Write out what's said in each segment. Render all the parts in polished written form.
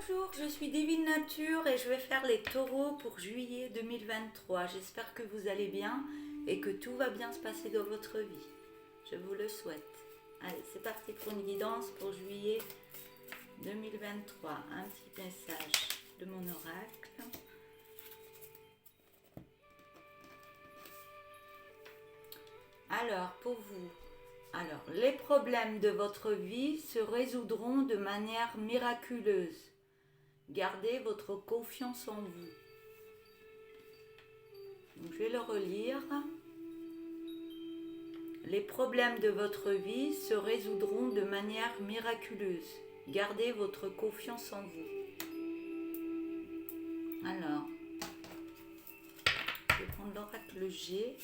Bonjour, je suis Divine Nature et je vais faire les taureaux pour juillet 2023. J'espère que vous allez bien et que tout va bien se passer dans votre vie. Je vous le souhaite. Allez, c'est parti pour une guidance pour juillet 2023. Un petit message de mon oracle. Alors, pour vous, les problèmes de votre vie se résoudront de manière miraculeuse. Gardez votre confiance en vous. Donc, je vais le relire. Les problèmes de votre vie se résoudront de manière miraculeuse. Gardez votre confiance en vous. Alors, je vais prendre l'oracle G.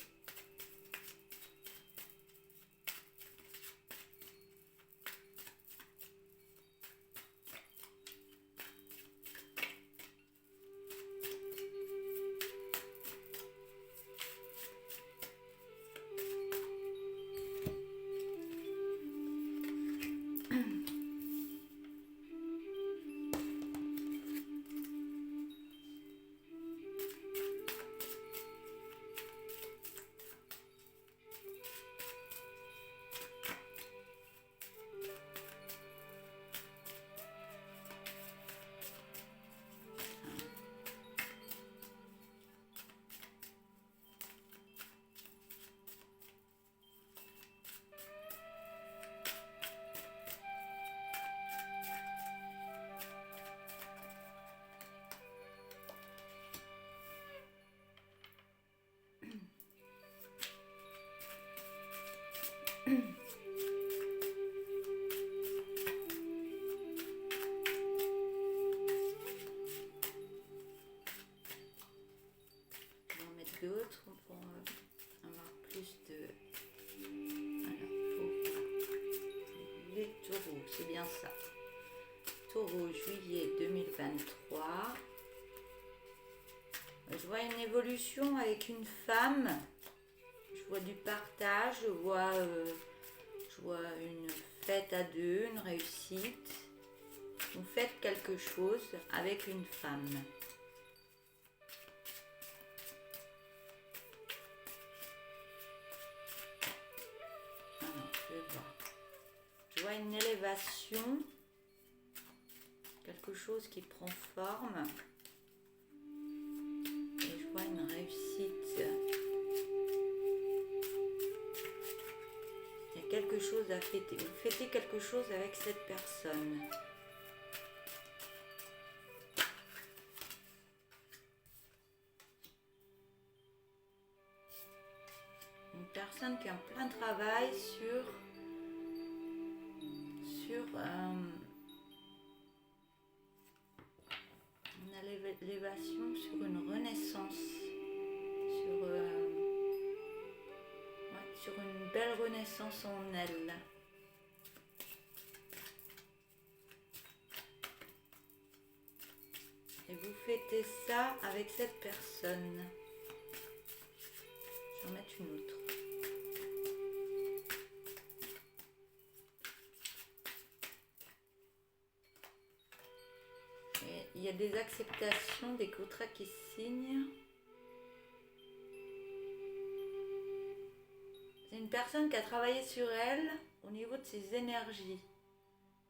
D'autres pour avoir plus de... Alors, pour les taureaux, c'est bien ça. Taureau, juillet 2023. Je vois une évolution avec une femme. Je vois du partage, je vois une fête à deux, une réussite. Vous faites quelque chose avec une femme. Je vois une élévation, quelque chose qui prend forme, et je vois une réussite. Il y a quelque chose à fêter. Vous fêtez quelque chose avec cette personne. Une personne qui est en plein travail sur une élévation, sur une renaissance, sur une belle renaissance en elle. Et vous fêtez ça avec cette personne. Je vais en mettre une autre. Il y a des acceptations, des contrats qui se signent. C'est une personne qui a travaillé sur elle au niveau de ses énergies.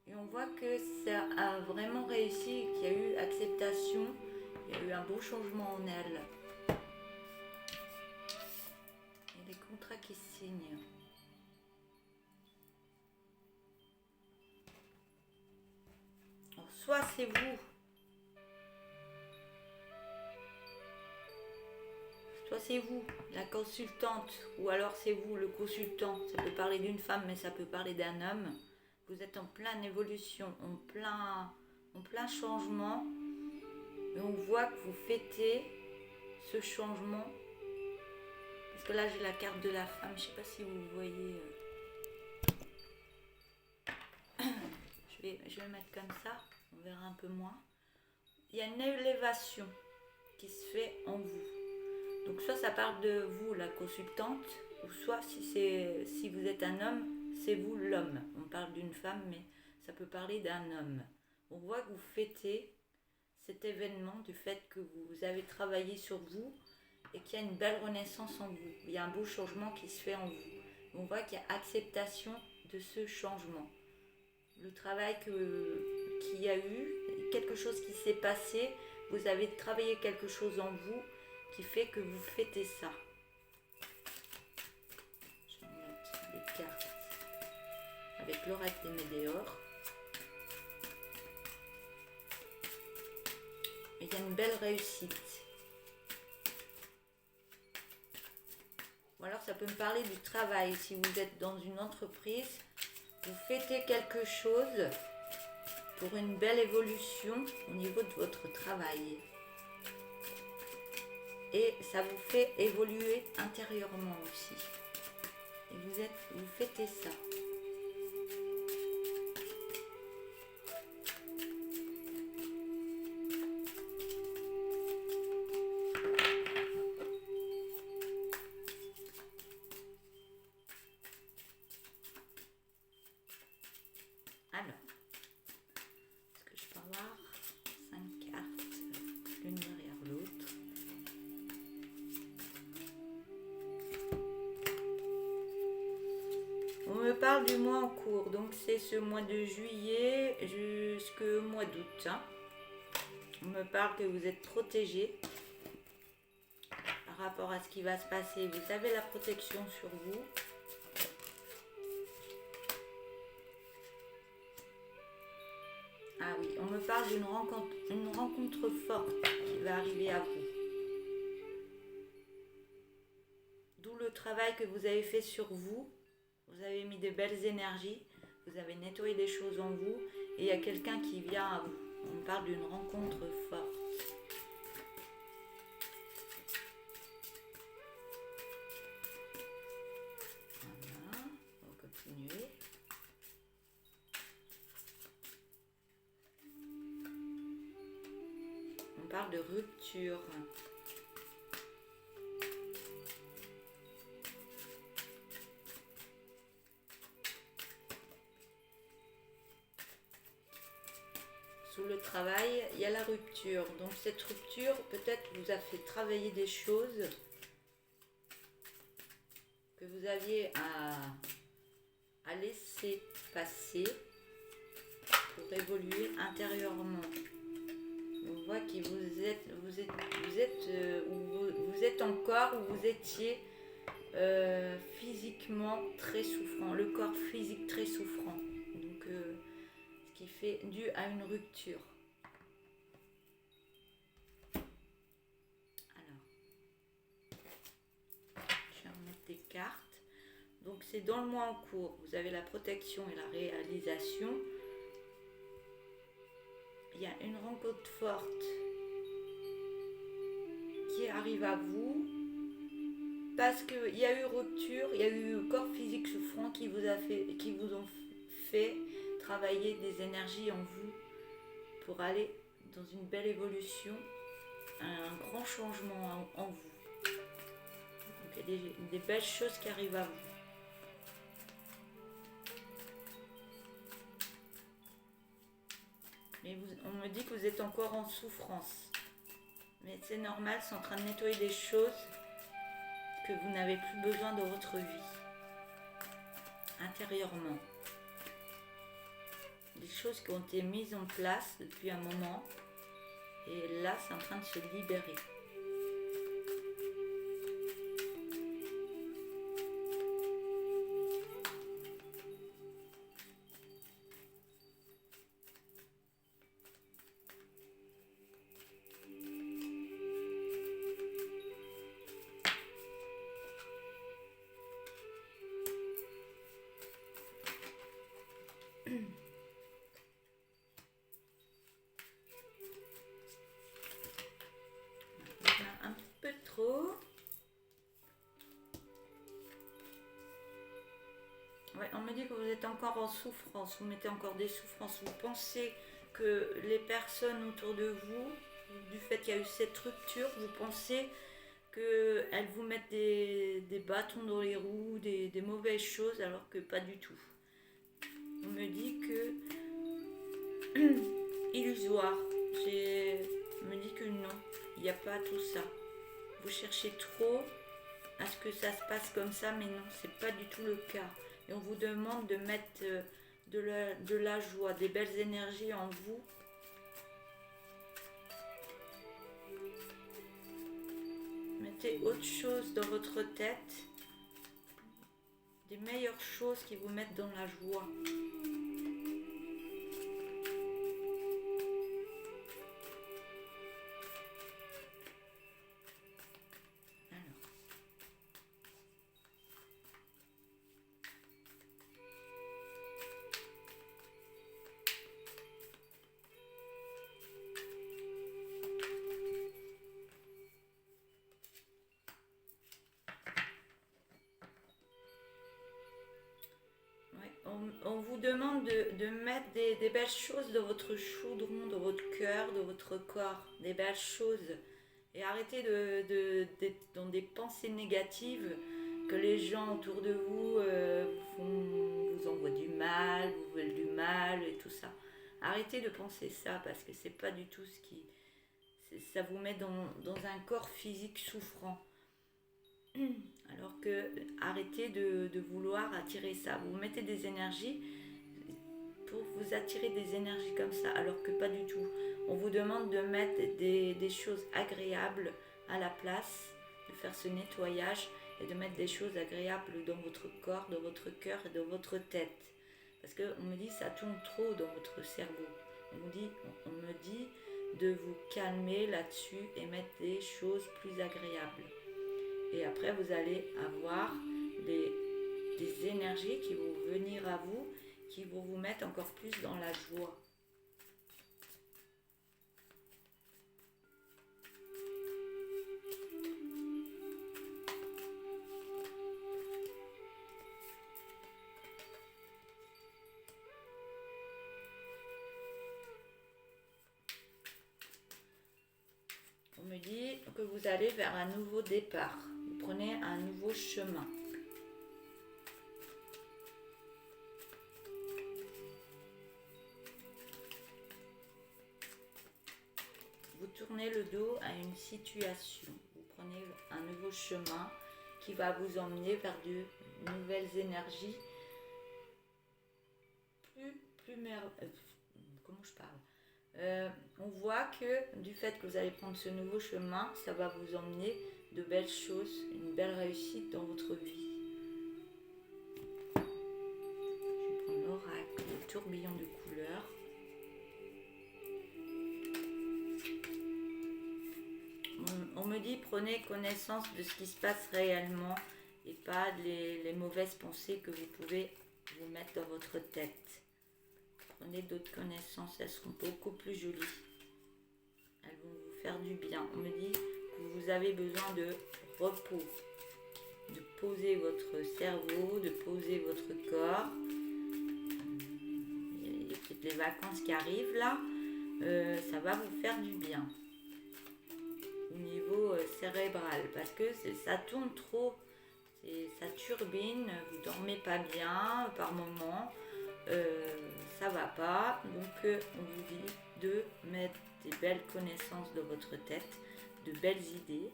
Et on voit que ça a vraiment réussi, qu'il y a eu acceptation, il y a eu un beau changement en elle. Il y a des contrats qui se signent. Alors, soit c'est vous. Soit c'est vous, la consultante, ou alors c'est vous, le consultant. Ça peut parler d'une femme, mais ça peut parler d'un homme. Vous êtes en pleine évolution, en plein changement. Et on voit que vous fêtez ce changement. Parce que là, j'ai la carte de la femme. Je ne sais pas si vous voyez. Je vais mettre comme ça. On verra un peu moins. Il y a une élévation qui se fait en vous. Donc soit ça parle de vous, la consultante, ou soit si vous êtes un homme, c'est vous l'homme. On parle d'une femme, mais ça peut parler d'un homme. On voit que vous fêtez cet événement, du fait que vous avez travaillé sur vous et qu'il y a une belle renaissance en vous. Il y a un beau changement qui se fait en vous. On voit qu'il y a acceptation de ce changement. Le travail qu'il y a eu, quelque chose qui s'est passé, vous avez travaillé quelque chose en vous qui fait que vous fêtez ça. Je vais mettre des cartes avec l'oracle des Médéores. Et il y a une belle réussite. Ou alors ça peut me parler du travail. Si vous êtes dans une entreprise, vous fêtez quelque chose pour une belle évolution au niveau de votre travail. Et ça vous fait évoluer intérieurement aussi. Et vous fêtez ça. Alors, est-ce que je peux avoir 5 cartes, l'une derrière l'autre? On me parle du mois en cours, donc c'est ce mois de juillet jusqu'au mois d'août. Hein. On me parle que vous êtes protégé par rapport à ce qui va se passer. Vous avez la protection sur vous. Ah oui, on me parle d'une rencontre forte qui va arriver à vous. D'où le travail que vous avez fait sur vous. Vous avez mis de belles énergies, vous avez nettoyé des choses en vous et il y a quelqu'un qui vient à vous. On me parle d'une rencontre forte. Voilà, on va continuer. On parle de rupture. Sous le travail, il y a la rupture. Donc cette rupture, peut-être vous a fait travailler des choses que vous aviez à laisser passer pour évoluer intérieurement. On voit que vous êtes encore où vous étiez physiquement très souffrant, le corps physique très souffrant. Donc ce qui fait dû à une rupture. Alors, je vais remettre des cartes. Donc c'est dans le mois en cours, vous avez la protection et la réalisation. Il y a une rencontre forte qui arrive à vous parce qu'il y a eu rupture, il y a eu le corps physique souffrant qui vous ont fait travailler des énergies en vous pour aller dans une belle évolution, un grand changement en vous. Donc il y a des belles choses qui arrivent à vous. Mais on me dit que vous êtes encore en souffrance. Mais c'est normal, c'est en train de nettoyer des choses que vous n'avez plus besoin dans votre vie. Intérieurement. Des choses qui ont été mises en place depuis un moment. Et là, c'est en train de se libérer. Un petit peu trop. Ouais, on me dit que vous êtes encore en souffrance, vous mettez encore des souffrances. Vous pensez que les personnes autour de vous, du fait qu'il y a eu cette rupture, vous pensez qu'elles vous mettent des bâtons dans les roues, des mauvaises choses, alors que pas du tout. On me dit que illusoire. plus non. Il n'y a pas tout ça. Vous cherchez trop à ce que ça se passe comme ça, mais non, c'est pas du tout le cas. Et on vous demande de mettre de la joie, des belles énergies en vous. Mettez autre chose dans votre tête, des meilleures choses qui vous mettent dans la joie. On vous demande de mettre des belles choses dans votre chaudron, dans votre cœur, dans votre corps, des belles choses. Et arrêtez d'être dans des pensées négatives, que les gens autour de vous vous envoient du mal, vous veulent du mal et tout ça. Arrêtez de penser ça parce que c'est pas du tout ce qui... Ça vous met dans un corps physique souffrant. Alors que arrêtez de vouloir attirer ça. Vous mettez des énergies pour vous attirer des énergies comme ça, alors que pas du tout. On vous demande de mettre des choses agréables à la place, de faire ce nettoyage et de mettre des choses agréables dans votre corps, dans votre cœur et dans votre tête. Parce qu'on me dit ça tourne trop dans votre cerveau. On me dit de vous calmer là-dessus et mettre des choses plus agréables. Et après, vous allez avoir des énergies qui vont venir à vous, qui vont vous mettre encore plus dans la joie. On me dit que vous allez vers un nouveau départ. Vous prenez un nouveau chemin. Vous tournez le dos à une situation. Vous prenez un nouveau chemin qui va vous emmener vers de nouvelles énergies comment je parle? On voit que du fait que vous allez prendre ce nouveau chemin, ça va vous emmener de belles choses, une belle réussite dans votre vie. Je vais prendre l'oracle, le tourbillon de couleurs. On me dit prenez connaissance de ce qui se passe réellement et pas les mauvaises pensées que vous pouvez vous mettre dans votre tête. Prenez d'autres connaissances, elles seront beaucoup plus jolies. Elles vont vous faire du bien. On me dit que vous avez besoin de repos, de poser votre cerveau, de poser votre corps. Il y a peut-être les vacances qui arrivent là. Ça va vous faire du bien au niveau cérébral parce que ça tourne trop, ça turbine, vous dormez pas bien par moment. Ça va pas, donc on vous dit de mettre des belles connaissances dans votre tête, de belles idées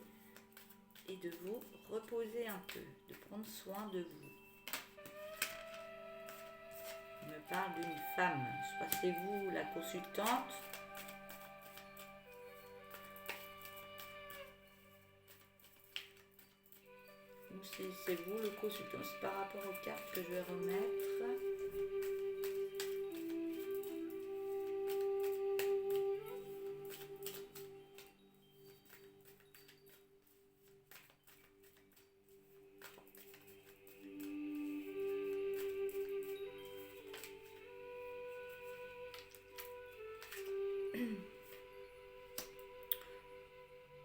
et de vous reposer un peu, de prendre soin de vous. On me parle d'une femme, soit c'est vous la consultante, ou c'est vous le consultant. C'est par rapport aux cartes que je vais remettre.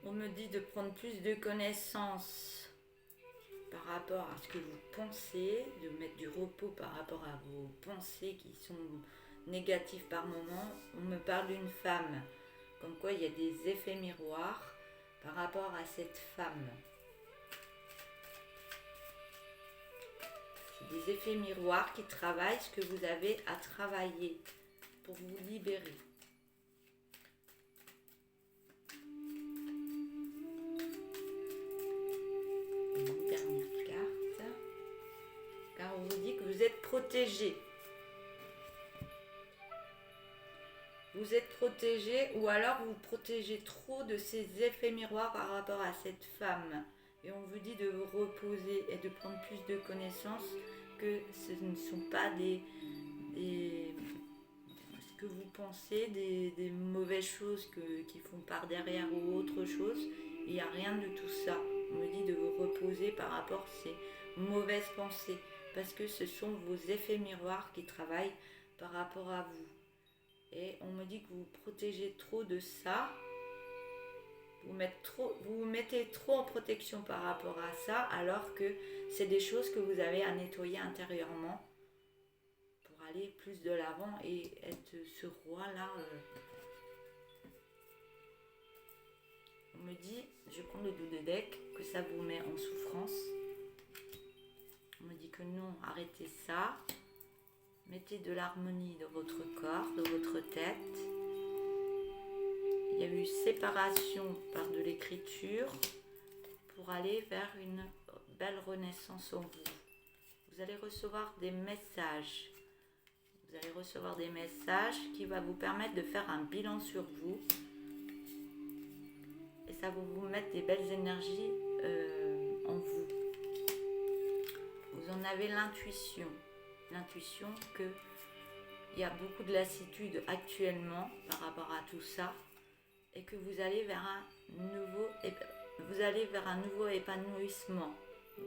On me dit de prendre plus de connaissances par rapport à ce que vous pensez, de mettre du repos par rapport à vos pensées qui sont négatives par moment. On me parle d'une femme, comme quoi il y a des effets miroirs par rapport à cette femme. C'est des effets miroirs qui travaillent ce que vous avez à travailler pour vous libérer. protégé. Vous êtes protégé ou alors vous protégez trop de ces effets miroirs par rapport à cette femme. Et on vous dit de vous reposer et de prendre plus de connaissances, que ce ne sont pas ce que vous pensez, des mauvaises choses qui font par derrière ou autre chose. Il n'y a rien de tout ça. On me dit de vous reposer par rapport à ces mauvaises pensées, parce que ce sont vos effets miroirs qui travaillent par rapport à vous. Et on me dit que vous protégez trop de ça. Vous vous mettez trop en protection par rapport à ça, alors que c'est des choses que vous avez à nettoyer intérieurement pour aller plus de l'avant et être ce roi-là. On me dit, je prends le dos de deck, que ça vous met en souffrance. On me dit que non, arrêtez ça. Mettez de l'harmonie dans votre corps, dans votre tête. Il y a eu séparation par de l'écriture pour aller vers une belle renaissance en vous. Vous allez recevoir des messages. Vous allez recevoir des messages qui vont vous permettre de faire un bilan sur vous. Et ça va vous mettre des belles énergies en vous. Vous en avez l'intuition. L'intuition qu'il y a beaucoup de lassitude actuellement par rapport à tout ça et que vous allez vers un nouveau épanouissement.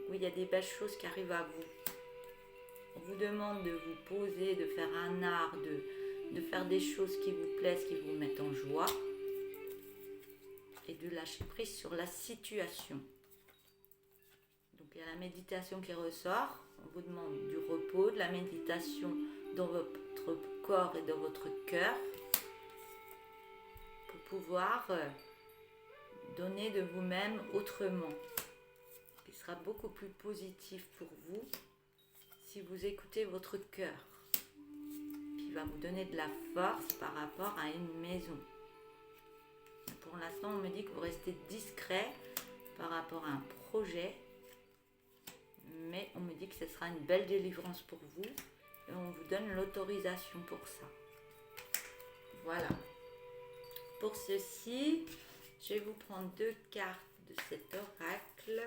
Oui, il y a des belles choses qui arrivent à vous. On vous demande de vous poser, de faire un art, de faire des choses qui vous plaisent, qui vous mettent en joie et de lâcher prise sur la situation. Donc il y a la méditation qui ressort. On vous demande du repos, de la méditation dans votre corps et dans votre cœur pour pouvoir donner de vous-même autrement, qui sera beaucoup plus positif pour vous si vous écoutez votre cœur, qui va vous donner de la force par rapport à une maison. Pour l'instant, on me dit que vous restez discret par rapport à un projet, mais on me dit que ce sera une belle délivrance pour vous et on vous donne l'autorisation pour ça. Voilà. Pour ceci, je vais vous prendre 2 cartes de cet oracle.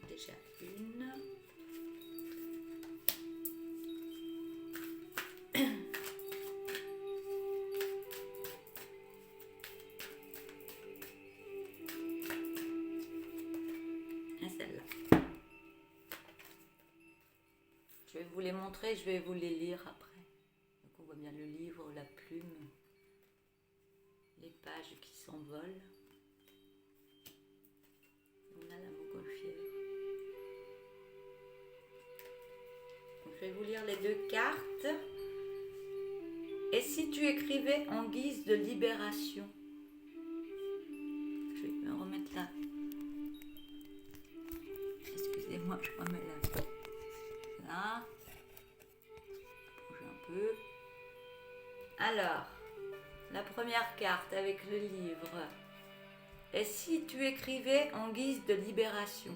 Déjà une. Je vais vous les montrer, je vais vous les lire après. Donc on voit bien le livre, la plume, les pages qui s'envolent. On a la montgolfière. Donc je vais vous lire les 2 cartes. Et si tu écrivais en guise de libération? Je vais me remettre là. Excusez-moi, je remets là. Là. Bouge un peu. Alors, la première carte avec le livre. Et si tu écrivais en guise de libération?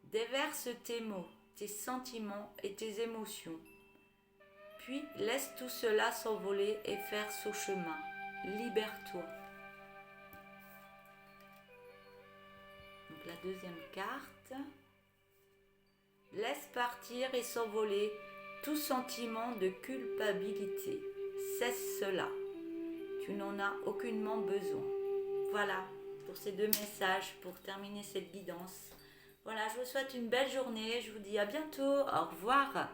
Déverse tes mots, tes sentiments et tes émotions. Puis laisse tout cela s'envoler et faire son chemin. Libère-toi. Donc la deuxième carte. Laisse partir et s'envoler tout sentiment de culpabilité. Cesse cela. Tu n'en as aucunement besoin. Voilà pour ces 2 messages pour terminer cette guidance. Voilà, je vous souhaite une belle journée. Je vous dis à bientôt. Au revoir.